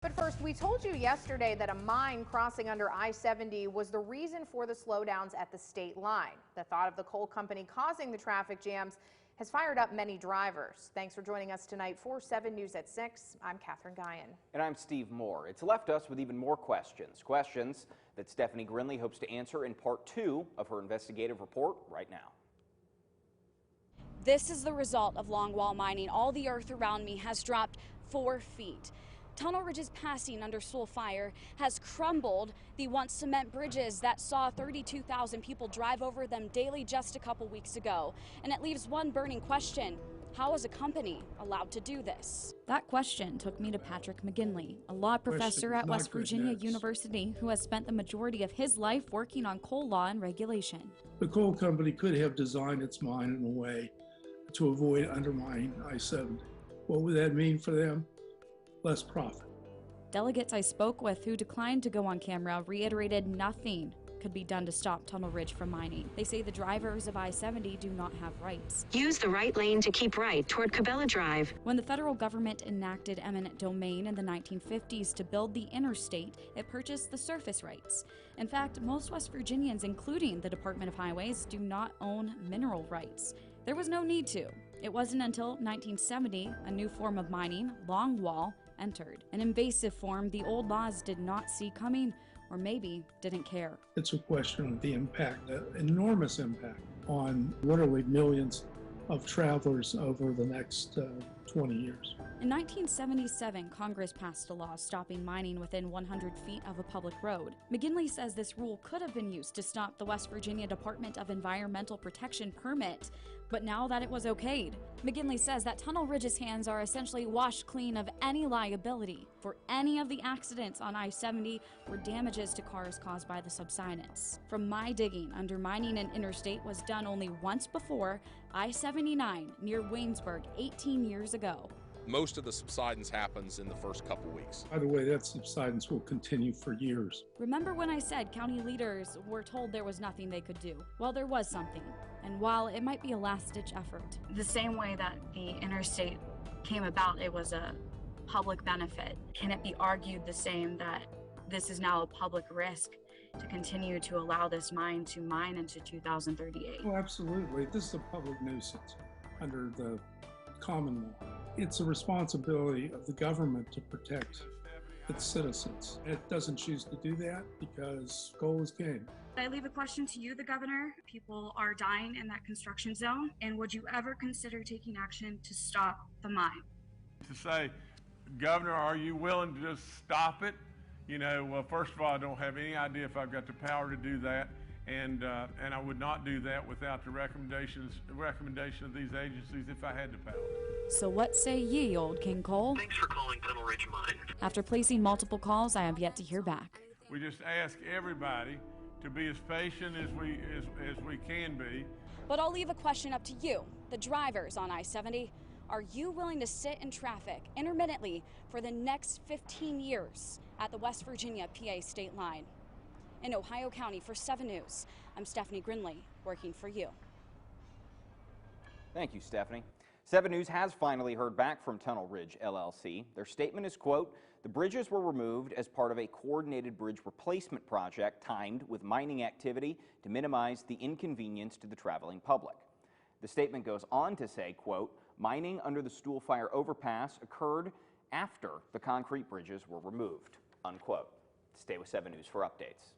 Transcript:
But first, we told you yesterday that a mine crossing under I-70 was the reason for the slowdowns at the state line. The thought of the coal company causing the traffic jams has fired up many drivers. Thanks for joining us tonight for 7 News at 6. I'm Catherine Guyan. And I'm Steve Moore. It's left us with even more questions that Stephanie Grinley hopes to answer in part 2 of her investigative report right now. This is the result of longwall mining. All the earth around me has dropped 4 feet. Tunnel Ridge's passing under Soul Fire has crumbled the once cement bridges that saw 32,000 people drive over them daily just a couple weeks ago. And it leaves one burning question. How is a company allowed to do this? That question took me to Patrick McGinley, a law professor at West Virginia University who has spent the majority of his life working on coal law and regulation. The coal company could have designed its mine in a way to avoid undermining I-70. What would that mean for them? Less profit. Delegates I spoke with who declined to go on camera reiterated nothing could be done to stop Tunnel Ridge from mining. They say the drivers of I-70 do not have rights. Use the right lane to keep right toward Cabela Drive. When the federal government enacted eminent domain in the 1950s to build the interstate, it purchased the surface rights. In fact, most West Virginians, including the Department of Highways, do not own mineral rights. There was no need to. It wasn't until 1970 a new form of mining, longwall, entered. An invasive form the old laws did not see coming, or maybe didn't care. It's a question of the impact, the enormous impact on literally millions of travelers over the next 20 years. In 1977, Congress passed a law stopping mining within 100 feet of a public road. McGinley says this rule could have been used to stop the West Virginia Department of Environmental Protection permit, but now that it was okayed, McGinley says that Tunnel Ridge's hands are essentially washed clean of any liability for any of the accidents on I-70 or damages to cars caused by the subsidence. From my digging, undermining an interstate was done only once before, I-79 near Waynesburg 18 years ago. Most of the subsidence happens in the first couple weeks. By the way, that subsidence will continue for years. Remember when I said county leaders were told there was nothing they could do? Well, there was something. And while it might be a last-ditch effort, the same way that the interstate came about, it was a public benefit. Can it be argued the same that this is now a public risk to continue to allow this mine to mine into 2038? Oh, absolutely. This is a public nuisance under the common law. It's a responsibility of the government to protect its citizens. It doesn't choose to do that because coal is king. I leave a question to you, the governor. People are dying in that construction zone, and would you ever consider taking action to stop the mine? To say, Governor, are you willing to just stop it? You know, well, first of all, I don't have any idea if I've got the power to do that, and I would not do that without the recommendation of these agencies if I had the power. So what say ye, old King Coal? Thanks for calling Tunnel Ridge Mine. After placing multiple calls, I have yet to hear back. We just ask everybody to be as patient as we can be. But I'll leave a question up to you, the drivers on I-70. Are you willing to sit in traffic intermittently for the next 15 years at the West Virginia-PA state line? In Ohio County for 7 News, I'm Stephanie Grinley, working for you. Thank you, Stephanie. 7 News has finally heard back from Tunnel Ridge LLC. Their statement is, quote, "The bridges were removed as part of a coordinated bridge replacement project timed with mining activity to minimize the inconvenience to the traveling public." The statement goes on to say, quote, "Mining under the Soul Fire overpass occurred after the concrete bridges were removed," unquote. Stay with 7 News for updates.